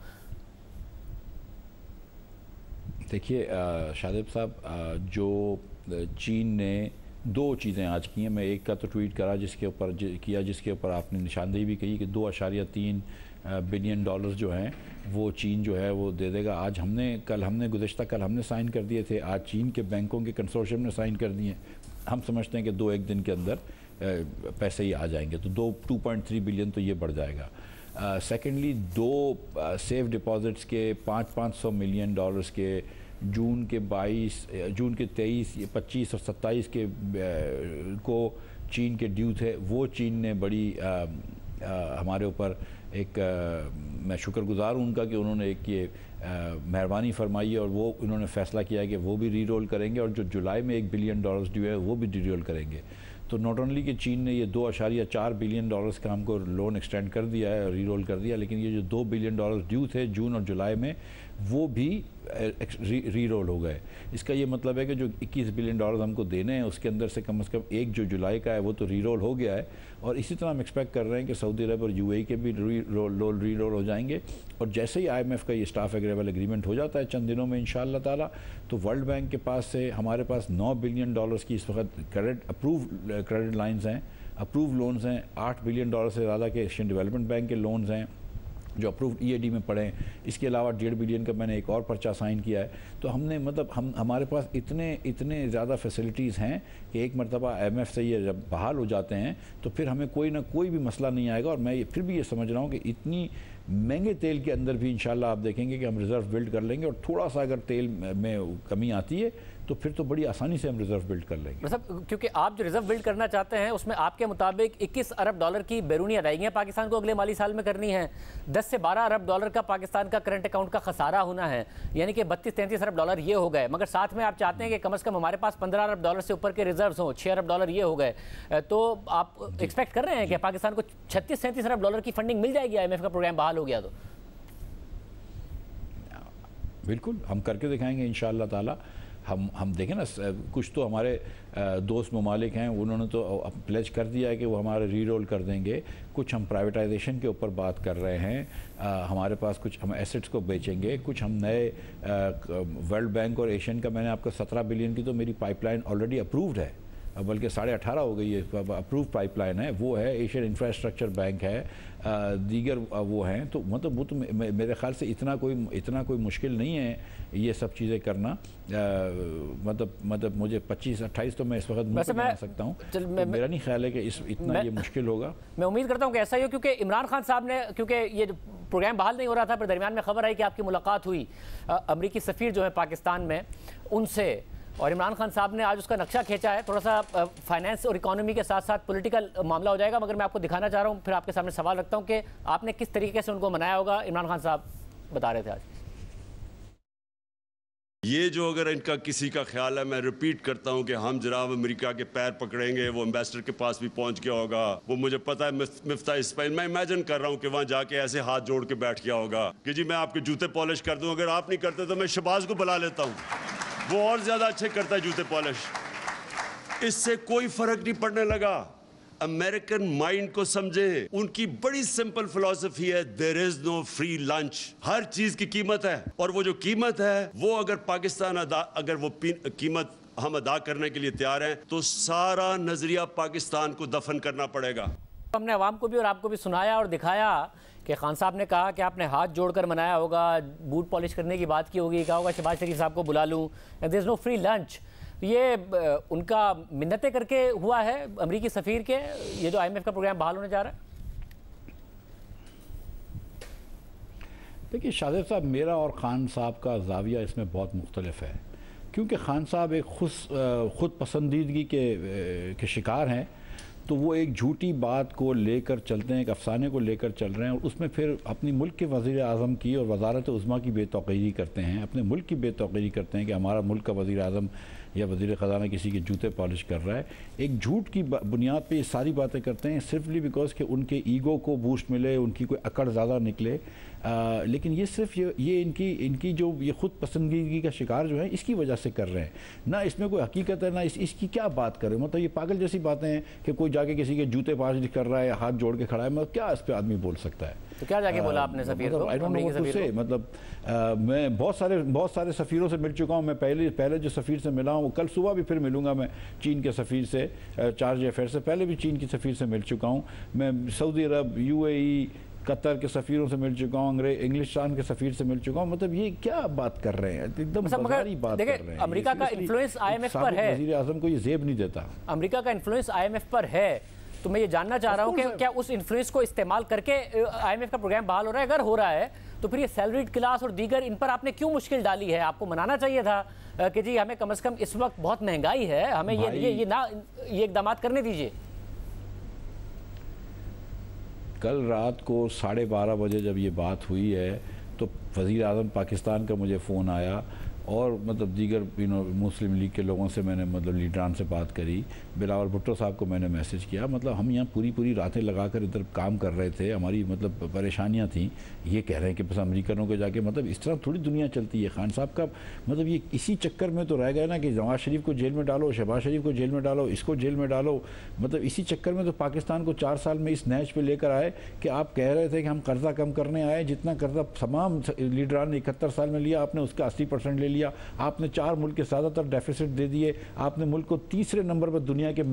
देखिए शादिब साहब, जो चीन ने 2 चीज़ें आज की हैं, मैं एक का तो ट्वीट करा जिसके ऊपर आपने निशानदेही भी कही कि 2.3 बिलियन डॉलर्स जो हैं वो चीन जो है वो दे देगा। आज गुज़श्ता कल हमने साइन कर दिए थे, आज चीन के बैंकों के कंसोर्शियम ने साइन कर दिए। हम समझते हैं कि 2-1 दिन के अंदर पैसे ही आ जाएंगे, तो 2.3 बिलियन तो ये बढ़ जाएगा। सेकेंडली 2 सेफ डिपॉजिट्स के 500 मिलियन डॉलर्स के जून के 23, 25 और 27 के को चीन के ड्यू थे, वो चीन ने बड़ी हमारे ऊपर एक मैं शुक्रगुजार हूँ उनका कि उन्होंने एक ये मेहरबानी फरमाई है, और वो उन्होंने फ़ैसला किया है कि वो भी री रोल करेंगे, और जो जुलाई में $1 बिलियन ड्यू है वो भी री रोल करेंगे। तो नॉट ओनली कि चीन ने ये 2.4 बिलियन डॉलर्स का हमको लोन एक्सटेंड कर दिया है और री रोल कर दिया, लेकिन ये जो $2 बिलियन ड्यू थे जून और जुलाई में, वो भी री रोल हो गए। इसका ये मतलब है कि जो $21 बिलियन हमको देने हैं उसके अंदर से कम एक जो जुलाई का है वो तो री रोल हो गया है, और इसी तरह हम एक्सपेक्ट कर रहे हैं कि सऊदी अरब और UAE के भी री रोल हो जाएंगे। और जैसे ही IMF का ये स्टाफ एग्रीमेंट एग्रीमेंट हो जाता है चंद दिनों में इंशाअल्लाह ताला, तो वर्ल्ड बैंक के पास से हमारे पास $9 बिलियन की इस वक्त अप्रूव क्रेडिट लाइन्स हैं, अप्रूव लोन्स हैं। $8 बिलियन से ज़्यादा के एशियन डेवलपमेंट बैंक के लोन्स हैं जो अप्रूव्ड EAD में पड़े हैं। इसके अलावा $1.5 बिलियन का मैंने एक और पर्चा साइन किया है। तो हमने हमारे पास इतने ज़्यादा फैसिलिटीज़ हैं कि एक मरतबा IMF से ये जब बहाल हो जाते हैं तो फिर हमें कोई ना कोई भी मसला नहीं आएगा। और मैं फिर भी ये समझ रहा हूँ कि इतनी महंगे तेल के अंदर भी इंशाल्लाह आप देखेंगे कि हम रिज़र्व बिल्ड कर लेंगे, और थोड़ा सा अगर तेल में कमी आती है तो फिर तो बड़ी आसानी से हम रिज़र्व बिल्ड कर लेंगे। मतलब क्योंकि आप जो रिज़र्व बिल्ड करना चाहते हैं उसमें आपके मुताबिक $21 अरब की बैरूनी अदायगियाँ पाकिस्तान को अगले माली साल में करनी है, 10 से 12 अरब का पाकिस्तान का करंट अकाउंट का खसारा होना है, यानी कि 32-33 अरब ये हो गए। मगर साथ में आप चाहते हैं कि कम से कम हमारे पास 15 अरब से ऊपर के रिजर्व्स हों, 6 अरब ये हो गए। तो आप एक्सपेक्ट कर रहे हैं कि पाकिस्तान को 36-37 अरब की फंडिंग मिल जाएगी IMF का प्रोग्राम बहाल हो गया तो? बिल्कुल, हम करके दिखाएंगे इंशाअल्लाह ताला। हम देखें ना, कुछ तो हमारे दोस्त ममालिक हैं, उन्होंने तो प्लेज कर दिया है कि वो हमारे री रोल कर देंगे। कुछ हम प्राइवेटाइजेशन के ऊपर बात कर रहे हैं, हमारे पास कुछ हम एसेट्स को बेचेंगे, कुछ हम नए वर्ल्ड बैंक और एशियन का मैंने आपको 17 बिलियन की तो मेरी पाइपलाइन ऑलरेडी अप्रूव्ड है, बल्कि 18.5 हो गई है, अप्रूव पाइपलाइन है, वो है। एशियन इंफ्रास्ट्रक्चर बैंक है, दीगर वो हैं। तो मतलब वो तो मेरे ख्याल से इतना कोई मुश्किल नहीं है ये सब चीज़ें करना। मतलब मुझे 25-28 तो मैं इस वक्त बता सकता हूँ, तो मेरा नहीं ख्याल है कि इतना ये मुश्किल होगा। मैं उम्मीद करता हूँ कि ऐसा ही हो, क्योंकि इमरान खान साहब ने, क्योंकि ये प्रोग्राम बहाल नहीं हो रहा था, पर दरमियान में खबर आई कि आपकी मुलाकात हुई अमरीकी सफ़ीर जो है पाकिस्तान में उनसे, और इमरान खान साहब ने आज उसका नक्शा खींचा है। थोड़ा सा फाइनेंस और इकोनॉमी के साथ साथ पॉलिटिकल मामला हो जाएगा, मगर मैं आपको दिखाना चाह रहा हूँ, फिर आपके सामने सवाल रखता हूँ कि आपने किस तरीके से उनको मनाया होगा। इमरान खान साहब बता रहे थे आज, ये जो अगर इनका किसी का ख्याल है, मैं रिपीट करता हूं कि हम जनाब अमेरिका के पैर पकड़ेंगे, वो एम्बेसडर के पास भी पहुंच गया होगा, वो मुझे पता है मिफ्ता इस्माइल, मैं इमेजिन कर रहा हूं कि वहां जाके ऐसे हाथ जोड़ के बैठ गया होगा कि जी मैं आपके जूते पॉलिश कर दूं, अगर आप नहीं करते तो मैं शहबाज को बुला लेता हूं, वो और ज्यादा अच्छे करता है जूते पॉलिश। इससे कोई फर्क नहीं पड़ने लगा। अमेरिकन माइंड को समझे, उनकी बड़ी सिंपल फिलॉसफी है, there is no free lunch, हर चीज की कीमत है, और वो जो कीमत है वो अगर पाकिस्तान अगर वो कीमत हम अदा करने के लिए तैयार हैं तो सारा नजरिया पाकिस्तान को दफन करना पड़ेगा। हमने अवाम को भी और आपको भी सुनाया और दिखाया कि खान साहब ने कहा कि आपने हाथ जोड़कर मनाया होगा, बूट पॉलिश करने की बात की होगी, कहा होगा शहबाज शरीफ साहब को बुला लूँ, there is no free lunch. ये उनका मिन्नतें करके हुआ है अमरीकी सफ़ीर के, ये जो IMF का प्रोग्राम बहाल होने जा रहा है? देखिए शादिब साहब, मेरा और ख़ान साहब का जाविया इसमें बहुत मुख्तलिफ है। क्योंकि खान साहब एक खुद पसंदीदगी के शिकार हैं, तो वो एक झूठी बात को लेकर चलते हैं, एक अफसाने को लेकर चल रहे हैं और उसमें फिर अपनी मुल्क के वज़ीर आज़म की और वज़ारत उज़्मा की बेतौक़ीरी करते हैं, अपने मुल्क की बेतौक़ीरी करते हैं कि हमारा मुल्क का वज़ीर आज़म या वज़ीर ख़जाना किसी के जूते पॉलिश कर रहा है। एक झूठ की बुनियाद पे ये सारी बातें करते हैं सिर्फली बिकॉज कि उनके ईगो को बूस्ट मिले, उनकी कोई अकड़ ज़्यादा निकले। लेकिन ये सिर्फ ये इनकी जो ये ख़ुद पसंदीदगी का शिकार जो है इसकी वजह से कर रहे हैं, ना इसमें कोई हकीकत है ना इसकी क्या बात करें। मतलब ये पागल जैसी बातें हैं कि कोई जाके किसी के जूते पॉलिश कर रहा है, हाथ जोड़ के खड़ा है, मतलब क्या इस पर आदमी बोल सकता है। तो क्या जाके बोला आपने सफीर को? I don't know what to say. मतलब मैं बहुत सारे सफ़ीरों से मिल चुका हूँ। मैं पहले जो सफ़ीर से मिला हूँ, कल सुबह भी फिर मिलूंगा मैं चीन के सफ़ीर से, चार्ज अफेयर से पहले भी चीन की सफ़ीर से मिल चुका हूँ। मैं सऊदी अरब, UAE, कतर के सफ़ीरों से मिल चुका हूँ, इंग्लिस्तान के सफ़ीर से मिल चुका हूँ। मतलब ये क्या बात कर रहे हैं, एकदम बाजारी बात कर रहे हैं। अमेरिका का इन्फ्लुएंस IMF पर है, वज़ीर आज़म को ये ज़ेब नहीं देता। अमेरिका का इन्फ्लुएंस IMF पर है, तो मैं ये जानना चाह रहा हूँ कि क्या उस इन्फ्लुएंस को इस्तेमाल करके IMF का प्रोग्राम बहाल हो रहा है? अगर हो रहा है तो फिर ये सैलरीड क्लास और दीगर इन पर आपने क्यों मुश्किल डाली है? आपको मनाना चाहिए था कि जी हमें कम से कम इस वक्त बहुत महंगाई है, हमें ये इकदाम करने दीजिए। कल रात को 12:30 बजे जब ये बात हुई है तो वज़ीर आज़म पाकिस्तान का मुझे फ़ोन आया और मतलब दीगर मुस्लिम लीग के लोगों से मैंने मतलब लीडरान से बात करी, बिलावल भुट्टो साहब को मैंने मैसेज किया। मतलब हम यहाँ पूरी रातें लगाकर इधर काम कर रहे थे, हमारी मतलब परेशानियाँ थी। ये कह रहे हैं कि बस अमेरिकनों के जाके, मतलब इस तरह थोड़ी दुनिया चलती है। खान साहब का मतलब ये इसी चक्कर में तो रह गए ना कि नवाज शरीफ को जेल में डालो, शहबाज शरीफ को जेल में डालो, इसको जेल में डालो। मतलब इसी चक्कर में तो पाकिस्तान को 4 साल में इस नैच पर लेकर आए कि आप कह रहे थे कि हम कर्जा कम करने आए। जितना कर्जा तमाम लीडरान ने 71 साल में लिया, आपने उसका 80% ले लिया। आपने 4 मुल्क के ज़्यादातर डेफिसिट दे दिए। आपने मुल्क को तीसरे नंबर पर दुनिया के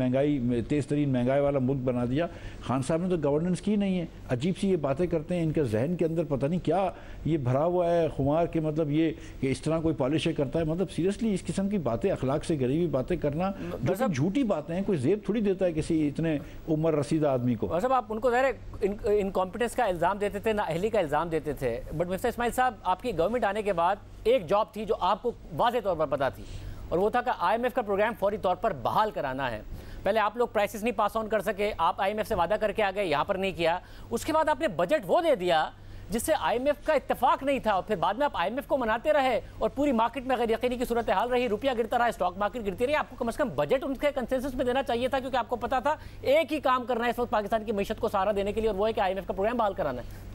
तेज़ तरीन महंगाई वाला मुल्क बना दिया। खान साहब ने तो गवर्नेंस की नहीं है। अजीब सी ये बातें करते हैं, इनके जहन के अंदर पता नहीं क्या ये भरा हुआ है खुमार के, मतलब ये कि इस तरह कोई पॉलिश करता है। मतलब सीरियसली इस किस्म की बातें, अखलाक से गरीबी बातें करना जो कि झूठी बातें हैं, कोई जेब थोड़ी देता है किसी इतने उम्र रसीदा आदमी को। मतलब आप उनको ज़ाहिर इनकॉम्पिटेंस का इल्ज़ाम देते थे, नाअहली का इल्ज़ाम देते थे, बट मिस्टर इस्माइल साहब आपकी गवर्नमेंट आने के बाद एक जॉब थी जो आपको वाज़े तौर पर पता थी, और वो था कि IMF का प्रोग्राम फौरी तौर पर बहाल कराना है। पहले आप लोग प्राइसेस नहीं पास ऑन कर सके, आप IMF से वादा करके आ गए, यहाँ पर नहीं किया। उसके बाद आपने बजट वो दे दिया जिससे IMF का इत्तेफाक नहीं था, और फिर बाद में आप IMF को मनाते रहे और पूरी मार्केट में गैर यकीनी की सूरत हाल रही, रुपया गिरता रहा, स्टॉक मार्केट गिरती रही। आपको कम से कम बजट उनके कंसेंसस में देना चाहिए था, क्योंकि आपको पता था एक ही काम करना है इस वक्त पाकिस्तान की मीशत को सहारा देने के लिए, और वो है कि IMF का प्रोग्राम बहाल कराना है।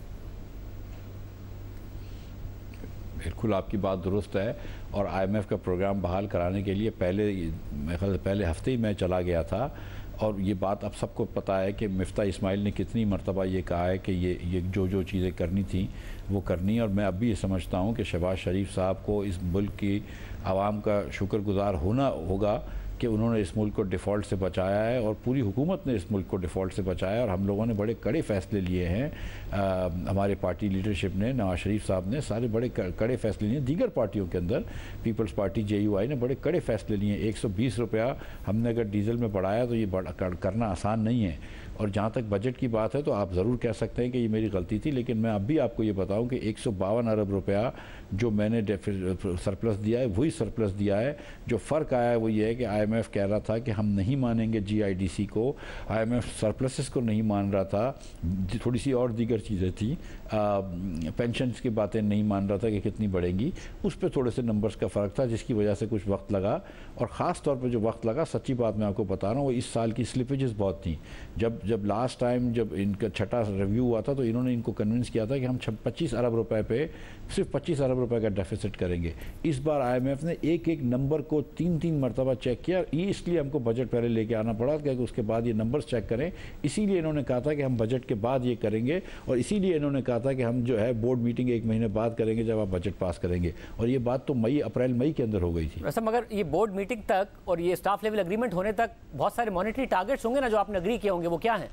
बिल्कुल आपकी बात दुरुस्त है, और IMF का प्रोग्राम बहाल कराने के लिए पहले हफ्ते ही मैं चला गया था। और ये बात अब सबको पता है कि मिफ्ताह इस्माइल ने कितनी मरतबा ये कहा है कि ये जो चीज़ें करनी थी वो करनी। और मैं अब भी ये समझता हूँ कि शहबाज शरीफ साहब को इस मुल्क की आवाम का शुक्रगुजार होना होगा कि उन्होंने इस मुल्क को डिफ़ॉल्ट से बचाया है, और पूरी हुकूमत ने इस मुल्क को डिफ़ॉल्ट से बचाया है। और हम लोगों ने बड़े कड़े फ़ैसले लिए हैं, हमारे पार्टी लीडरशिप ने, नवाज शरीफ साहब ने सारे बड़े कड़े फ़ैसले लिए। दीगर पार्टियों के अंदर पीपल्स पार्टी JUI ने बड़े कड़े फ़ैसले लिए। 120 रुपया हमने अगर डीज़ल में बढ़ाया तो ये करना आसान नहीं है। और जहाँ तक बजट की बात है तो आप ज़रूर कह सकते हैं कि ये मेरी गलती थी, लेकिन मैं अब भी आपको ये बताऊं कि 152 अरब रुपया जो मैंने सरप्लस दिया है वही सरप्लस दिया है। जो फ़र्क आया है वो ये है कि IMF कह रहा था कि हम नहीं मानेंगे GIDC को, IMF सरप्लसेस को नहीं मान रहा था, थोड़ी सी और दीगर चीज़ें थी, पेंशन्स की बातें नहीं मान रहा था कि कितनी बढ़ेंगी। उस पर थोड़े से नंबर्स का फ़र्क था जिसकी वजह से कुछ वक्त लगा। और ख़ास तौर पर जो वक्त लगा, सच्ची बात मैं आपको बता रहा हूँ, वो इस साल की स्लिपेजेस बहुत थी। जब लास्ट टाइम जब इनका छठा रिव्यू हुआ था तो इन्होंने इनको कन्विंस किया था कि हम 25 अरब रुपए पे सिर्फ 25 अरब रुपए का डेफिसिट करेंगे। इस बार IMF ने एक नंबर को 3 मरतबा चेक किया। ये इसलिए हमको बजट पहले लेके आना पड़ा क्योंकि उसके बाद ये नंबर्स चेक करें। इसीलिए इन्होंने कहा था कि हम बजट के बाद ये करेंगे, और इसीलिए इन्होंने कहा था कि हम जो है बोर्ड मीटिंग 1 महीने बाद करेंगे जब आप बजट पास करेंगे। और ये बात तो अप्रैल मई के अंदर हो गई थी। वैसे मगर ये बोर्ड मीटिंग तक और ये स्टाफ लेवल एग्रीमेंट होने तक बहुत सारे मॉनेटरी टारगेट्स होंगे ना जो आपने एग्री किए होंगे, वो क्या हैं?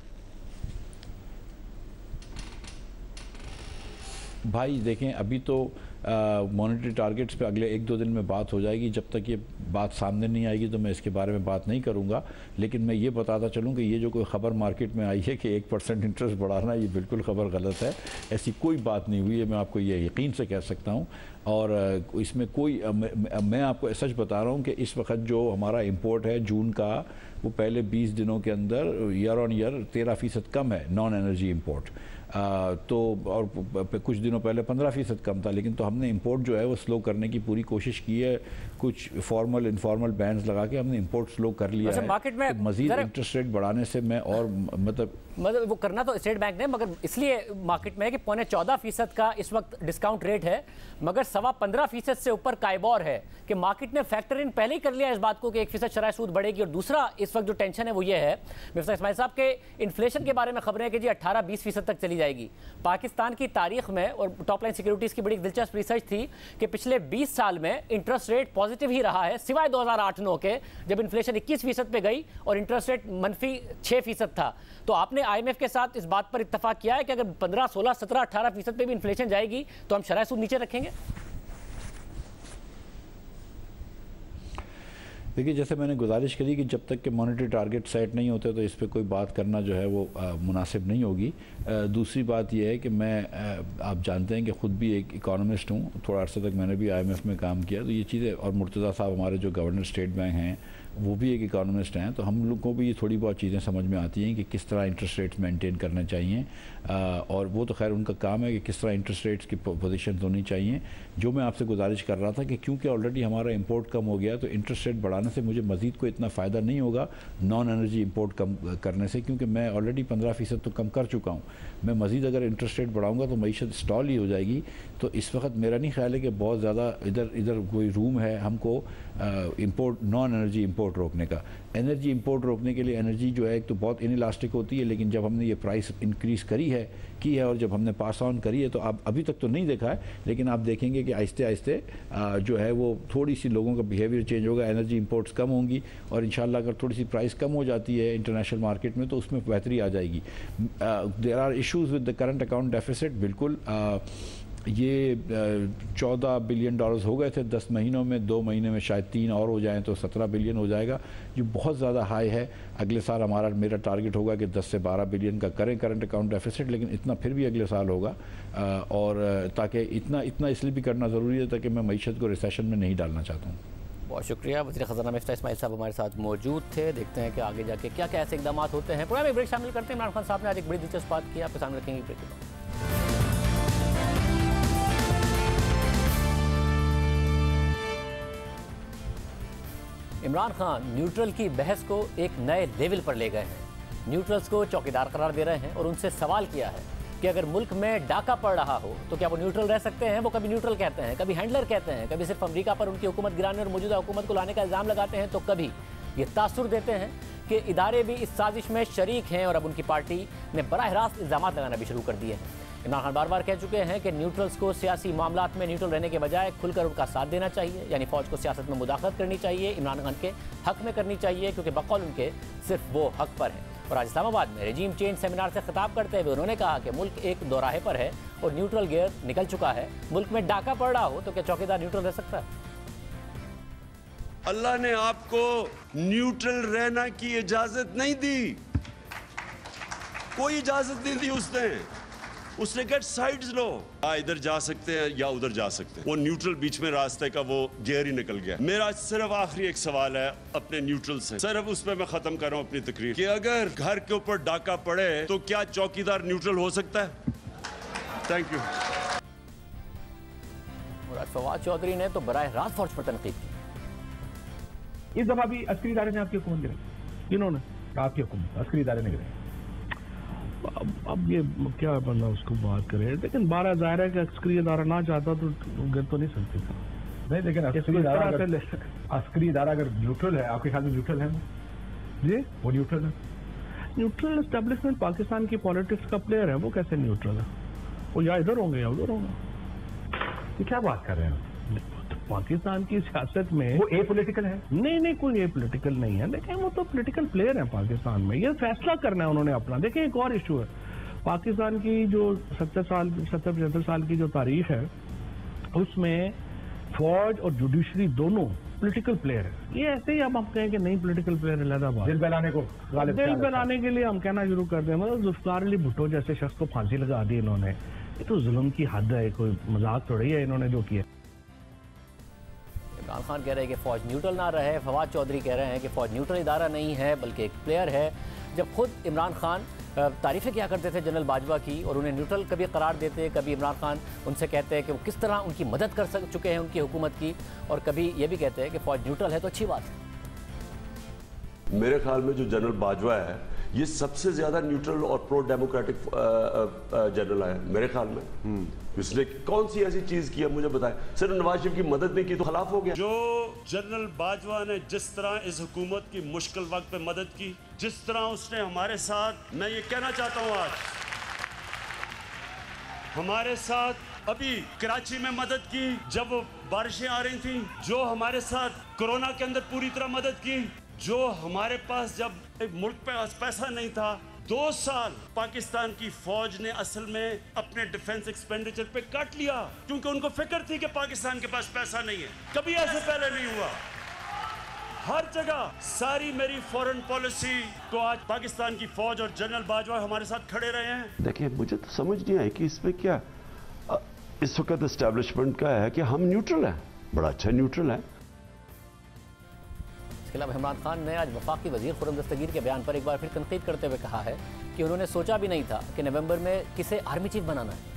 भाई देखें, अभी तो मॉनेटरी टारगेट्स पे अगले 1-2 दिन में बात हो जाएगी। जब तक ये बात सामने नहीं आएगी तो मैं इसके बारे में बात नहीं करूंगा। लेकिन मैं ये बताता चलूं कि ये जो कोई ख़बर मार्केट में आई है कि 1% इंटरेस्ट बढ़ाना, ये बिल्कुल ख़बर गलत है। ऐसी कोई बात नहीं हुई है, मैं आपको ये यकीन से कह सकता हूँ। और इसमें कोई मैं आपको सच बता रहा हूँ कि इस वक्त जो हमारा इंपोर्ट है जून का, वो पहले 20 दिनों के अंदर ईयर ऑन ईयर 13% कम है नॉन एनर्जी इंपोर्ट। तो और कुछ दिनों पहले 15% कम था। लेकिन तो हमने इंपोर्ट जो है वो स्लो करने की पूरी कोशिश की है। कुछ फॉर्मल इनफॉर्मल बैन्स लगा के हमने इंपोर्ट स्लो कर लिया है। मार्केट में तो मजीद इंटरेस्ट रेट बढ़ाने से मैं और मतलब वो करना तो स्टेट बैंक ने, मगर इसलिए मार्केट में है कि 14.25% का इस वक्त डिस्काउंट रेट है, मगर 15.25% से ऊपर काइबोर है कि मार्केट ने फैक्टर इन पहले ही कर लिया इस बात को कि 1% शरह सूद बढ़ेगी। और दूसरा इस वक्त जो टेंशन है वो ये है मिफ्ता इस्माइल साहब के इन्फ्लेशन के बारे में खबरें हैं कि जी 18-20% तक चली जाएगी। पाकिस्तान की तारीख में, और टॉप लाइन सिक्योरिटीज की बड़ी दिलचस्प रिसर्च थी कि पिछले 20 साल में इंटरेस्ट रेट पॉजिटिव ही रहा है, सिवाय 2008-9 के जब इन्फ्लेशन 21% पे गई और इंटरेस्ट रेट मनफी 6% था। तो आपने IMF के साथ इस बात पर इत्तेफाक किया है कि अगर 15, 16, 17, 18% पे भी इन्फ्लेशन जाएगी तो हम शरह सूद नीचे रखेंगे? देखिए, जैसे मैंने गुजारिश करी कि जब तक के मॉनेटरी टारगेट सेट नहीं होते तो इस पर कोई बात करना जो है वो मुनासिब नहीं होगी। दूसरी बात यह है कि मैं आप जानते हैं कि ख़ुद भी एक इकोनॉमिस्ट हूँ, थोड़ा अर्से तक मैंने भी IMF में काम किया। तो ये चीज़ें, और मुर्तज़ा साहब हमारे जो गवर्नर स्टेट बैंक हैं वो भी एक इकोनॉमिस्ट हैं, तो हम लोग को भी ये थोड़ी बहुत चीज़ें समझ में आती हैं कि किस तरह इंटरेस्ट रेट्स मेंटेन करने चाहिए। और वो तो खैर उनका काम है कि किस तरह इंटरेस्ट रेट्स की पोजीशन होनी चाहिए। जो मैं आपसे गुजारिश कर रहा था कि क्योंकि ऑलरेडी हमारा इंपोर्ट कम हो गया तो इंटरेस्ट रेट बढ़ाने से मुझे मज़ीद कोई इतना फ़ायदा नहीं होगा नॉन एनर्जी इंपोर्ट कम करने से, क्योंकि मैं ऑलरेडी 15% तो कम कर चुका हूँ। मैं मज़ीद अगर इंटरेस्ट रेट बढ़ाऊँगा तो मईशत स्टॉल ही हो जाएगी। तो इस वक्त मेरा नहीं ख्याल है कि बहुत ज़्यादा इधर कोई रूम है हमको इंपोर्ट नॉन एनर्जी इंपोर्ट रोकने का। एनर्जी इंपोर्ट रोकने के लिए एनर्जी जो है एक तो बहुत इनइलास्टिक होती है, लेकिन जब हमने ये प्राइस इंक्रीज़ की है और जब हमने पास ऑन करी है तो आप अभी तक तो नहीं देखा है, लेकिन आप देखेंगे कि आहिस्ते आहिस्ते जो है वो थोड़ी सी लोगों का बिहेवियर चेंज होगा, एनर्जी इंपोर्ट्स कम होंगी और इंशाल्लाह अगर थोड़ी सी प्राइस कम हो जाती है इंटरनेशनल मार्केट में तो उसमें बेहतरी आ जाएगी। There are issues with the current account deficit. बिल्कुल ये 14 बिलियन डॉलर्स हो गए थे 10 महीनों में, 2 महीने में शायद 3 और हो जाएं तो 17 बिलियन हो जाएगा, जो बहुत ज़्यादा हाई है। अगले साल मेरा टारगेट होगा कि 10 से 12 बिलियन का करें करंट अकाउंट डेफिसिट, लेकिन इतना फिर भी अगले साल होगा। और ताकि इतना इसलिए भी करना ज़रूरी है ताकि मैं मईशत को रिसेशन में नहीं डालना चाहता हूँ। बहुत शुक्रिया। वज़ीर ख़ज़ाना मिफ्ता इस्माइल साहब हमारे साथ मौजूद थे। देखते हैं कि आगे जाके क्या क्या ऐसे इकदाम होते हैं। प्रोग्राम में ब्रेक शामिल करते हैं। इमरान खान साहब ने आज एक बड़ी दिलचस्प बात की, आपके सामने रखेंगे ब्रेक के बाद। इमरान खान न्यूट्रल की बहस को एक नए लेवल पर ले गए हैं। न्यूट्रल्स को चौकीदार करार दे रहे हैं और उनसे सवाल किया है कि अगर मुल्क में डाका पड़ रहा हो तो क्या वो न्यूट्रल रह सकते हैं। वो कभी न्यूट्रल कहते हैं, कभी हैंडलर कहते हैं, कभी सिर्फ अमेरिका पर उनकी हुकूमत गिराने और मौजूदा हुकूमत को लाने का इल्ज़ाम लगाते हैं, तो कभी ये तासुर देते हैं कि इदारे भी इस साजिश में शरीक हैं और अब उनकी पार्टी ने बराह रास्त इल्ज़ाम लगाना भी शुरू कर दिए हैं। इमरान खान बार बार कह चुके हैं कि न्यूट्रल्स को सियासी मामलात में न्यूट्रल रहने के बजाय खुलकर उनका साथ देना चाहिए, यानी फ़ौज को सियासत में मुदाखलत करनी चाहिए, इमरान खान के हक में करनी चाहिए, क्योंकि बकौल उनके सिर्फ वो हक पर हैं। और आज इस्लामाबाद में रेजीम चेंज सेमिनार से खिताब करते हुए उन्होंने कहा कि मुल्क एक दोराहे पर है और न्यूट्रल गियर निकल चुका है। मुल्क में डाका पड़ रहा हो तो क्या चौकीदार न्यूट्रल रह सकता है? अल्लाह ने आपको न्यूट्रल रहना की इजाजत नहीं दी, कोई इजाजत नहीं दी उसने कहा साइड्स लो, इधर जा सकते हैं या उधर जा सकते हैं। वो न्यूट्रल बीच में रास्ते का वो गियर ही निकल गया। मेरा सिर्फ आखिरी एक सवाल है अपने न्यूट्रल से, सिर्फ उस पर मैं खत्म कर रहा हूं अपनी तकरीर कि अगर घर के ऊपर डाका पड़े तो क्या चौकीदार न्यूट्रल हो सकता है? Thank you. और फवाद चौधरी ने तो बराह रास्त फौज पर तनकीद की। इस दफा भी अस्करी इदारे ने आपकी हुकूमत गिराई, किन्होंने? आपकी हुकूमत, अस्करी इदारे ने गिराई। अब ये क्या बंदा उसको बात करे, लेकिन बारह जाहिर है कि अस्करी इदारा ना चाहता तो गिर तो नहीं सकते था। नहीं, लेकिन अस्करी इदारा अगर न्यूट्रल है, आपके ख्याल में न्यूट्रल है जी? वो न्यूट्रल है? न्यूट्रल एस्टेब्लिशमेंट पाकिस्तान की पॉलिटिक्स का प्लेयर है, वो कैसे न्यूट्रल है? वो या इधर होंगे या उधर होंगे। ये क्या बात कर रहे हैं? पाकिस्तान की सियासत में वो ए पॉलिटिकल है? नहीं, कोई ए पॉलिटिकल नहीं है, लेकिन वो तो पॉलिटिकल प्लेयर है पाकिस्तान में। ये फैसला करना है उन्होंने अपना। देखिए, एक और इशू है, पाकिस्तान की जो 70-75 साल की जो तारीख है उसमें फौज और जुडिशरी दोनों पॉलिटिकल प्लेयर है। ये ऐसे ही हम कहें कि नहीं पॉलिटिकल प्लेयर है इलाहाबाद, दिल बहलाने के लिए हम कहना शुरू कर दें। मतलब जुल्फिकार अली भुट्टो जैसे शख्स को फांसी लगा दी इन्होंने, ये तो जुल्म की हद है, कोई मजाक थोड़ी है इन्होंने जो किया। इमरान खान कह रहे हैं कि फौज न्यूट्रल ना रहे, फवाद चौधरी कह रहे हैं कि फौज न्यूट्रल इदारा नहीं है बल्कि एक प्लेयर है। जब खुद इमरान खान तारीफ़ें क्या करते थे जनरल बाजवा की और उन्हें न्यूट्रल कभी करार देते, कभी इमरान खान उनसे कहते हैं कि वो किस तरह उनकी मदद कर चुके हैं उनकी हुकूमत की, और कभी ये भी कहते हैं कि फ़ौज न्यूट्रल है तो अच्छी बात है। मेरे ख्याल में जो जनरल बाजवा है ये सबसे ज्यादा न्यूट्रल और प्रो डेमोक्रेटिक जनरल है मेरे ख्याल में। इसने कौन सी ऐसी चीज की है मुझे बताएं? सिर्फ नवाज शरीफ की मदद नहीं की तो खिलाफ हो गया। जो जनरल बाजवा ने जिस तरह इस हुकूमत की मुश्किल वक्त पे मदद की, जिस तरह उसने हमारे साथ, मैं ये कहना चाहता हूं आज हमारे साथ अभी कराची में मदद की जब बारिशें आ रही थी, जो हमारे साथ कोरोना के अंदर पूरी तरह मदद की, जो हमारे पास जब मुल्क पे पैसा नहीं था, 2 साल पाकिस्तान की फौज ने असल में अपने डिफेंस एक्सपेंडिचर पे काट लिया क्योंकि उनको फिक्र थी कि पाकिस्तान के पास पैसा नहीं है। कभी ऐसे पहले नहीं हुआ। हर जगह सारी मेरी फॉरेन पॉलिसी तो आज पाकिस्तान की फौज और जनरल बाजवा हमारे साथ खड़े रहे हैं। देखिए, मुझे तो समझ नहीं आई कि इसमें क्या इस वक्त एस्टेब्लिशमेंट का है कि हम न्यूट्रल हैं, बड़ा अच्छा न्यूट्रल है। इसके अलावा इमरान खान ने आज वफाकी वजीर खुर्रम दस्तगीर के बयान पर एक बार फिर तनकीद करते हुए कहा है कि उन्होंने सोचा भी नहीं था कि नवंबर में किसे आर्मी चीफ बनाना है।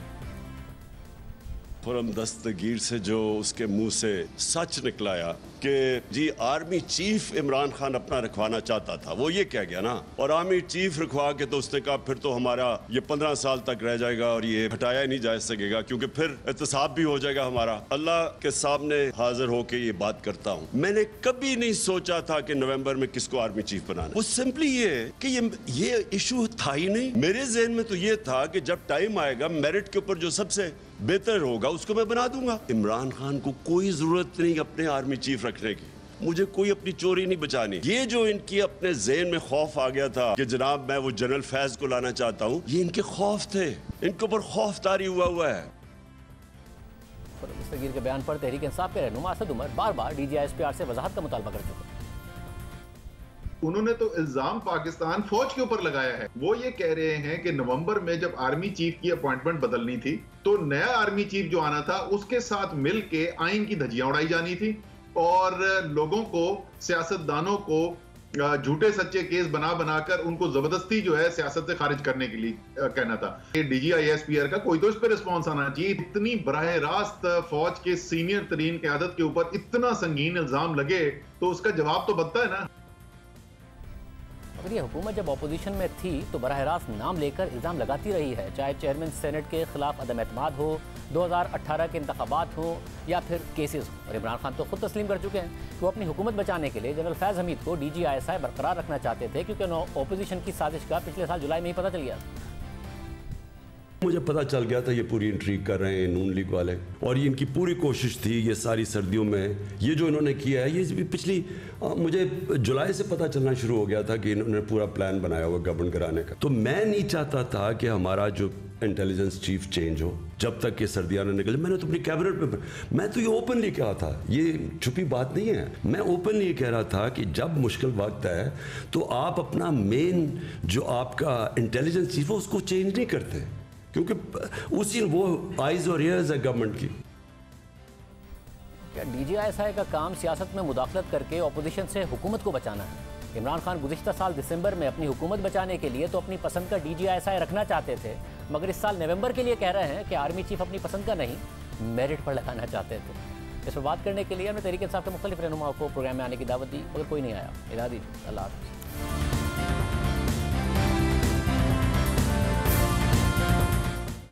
खुर्रम दस्तगीर से जो उसके मुंह से सच निकलाया कि जी आर्मी चीफ इमरान खान अपना रखवाना चाहता था, वो ये कह गया ना, और आर्मी चीफ रखवा के तो उसने कहा फिर तो हमारा ये 15 साल तक रह जाएगा और ये हटाया ही नहीं जा सकेगा क्योंकि फिर एहतसाब भी हो जाएगा हमारा। अल्लाह के सामने हाजिर होके ये बात करता हूँ, मैंने कभी नहीं सोचा था कि नवंबर में किसको आर्मी चीफ बनाना। वो सिंपली ये कि ये इशू था ही नहीं मेरे जहन में। तो ये था कि जब टाइम आएगा मेरिट के ऊपर जो सबसे बेहतर होगा उसको मैं बना दूंगा। इमरान खान को कोई जरूरत नहीं अपने आर्मी चीफ रखने की, मुझे कोई अपनी चोरी नहीं बचानी। ये जो इनकी अपने ज़हन में खौफ आ गया था कि जनाब मैं वो जनरल फैज को लाना चाहता हूँ, ये इनके खौफ थे, इनके ऊपर खौफ तारी हुआ है। दस्तगीर के बयान पर तहरीक इंसाफ के रहनुमा असद उमर बार-बार DGISPR से वजाहत का मुतालबा कर चुके हैं। उन्होंने तो इल्जाम पाकिस्तान फौज के ऊपर लगाया है। वो ये कह रहे हैं कि नवंबर में जब आर्मी चीफ की अपॉइंटमेंट बदलनी थी तो नया आर्मी चीफ जो आना था उसके साथ मिलके आइन की धज्जियां उड़ाई जानी थी और लोगों को, सियासतदानों को झूठे सच्चे केस बना बनाकर उनको जबरदस्ती जो है सियासत से खारिज करने के लिए कहना था। ये DGISPR का कोई तो इस पर रिस्पॉन्स आना चाहिए। इतनी बराह रास्त फौज के सीनियर तरीन क़यादत के ऊपर इतना संगीन इल्जाम लगे तो उसका जवाब तो बनता है ना। अगर ये हुकूमत जब अपोजिशन में थी तो बराह रास्त नाम लेकर इल्ज़ाम लगाती रही है, चाहे चेयरमैन सेनेट के खिलाफ अदम एतमाद हो, 2018 के इंतखाबात हो या फिर केसेस हो। और इमरान खान तो खुद तस्लीम कर चुके हैं कि वो अपनी हुकूमत बचाने के लिए जनरल फैज़ हमीद को DGISI बरकरार रखना चाहते थे क्योंकि अपोजिशन की साजिश का पिछले साल जुलाई में ही पता चल गया। मुझे पता चल गया था ये पूरी इंट्रीग कर रहे हैं नून लीग वाले, और ये इनकी पूरी कोशिश थी ये सारी सर्दियों में ये जो इन्होंने किया है, ये पिछली मुझे जुलाई से पता चलना शुरू हो गया था कि इन्होंने पूरा प्लान बनाया हुआ गवर्न कराने का। तो मैं नहीं चाहता था कि हमारा जो इंटेलिजेंस चीफ चेंज हो जब तक ये सर्दियाँ न निकले। मैंने तो अपनी कैबिनेट में, मैं तो ये ओपनली कहा था, ये छुपी बात नहीं है, मैं ओपनली कह रहा था कि जब मुश्किल वक्त है तो आप अपना मेन जो आपका इंटेलिजेंस चीफ है उसको चेंज नहीं करते क्योंकि उसी वो आइज और ईयर्स है गवर्नमेंट की। क्या DGISI का काम सियासत में मुदाखलत करके अपोजिशन से हुकूमत को बचाना है? इमरान खान गुज़िश्ता साल दिसंबर में अपनी हुकूमत बचाने के लिए तो अपनी पसंद का DGISI रखना चाहते थे, मगर इस साल नवंबर के लिए कह रहे हैं कि आर्मी चीफ अपनी पसंद का नहीं मेरिट पर लगाना चाहते थे। इस पर बात करने के लिए हमने तहरीक इंसाफ के मुख्तलिफ रहनुमाओं को प्रोग्राम में आने की दावत दी मगर कोई नहीं आया। इजाज़त दीजिए, अल्लाह हाफ़िज़।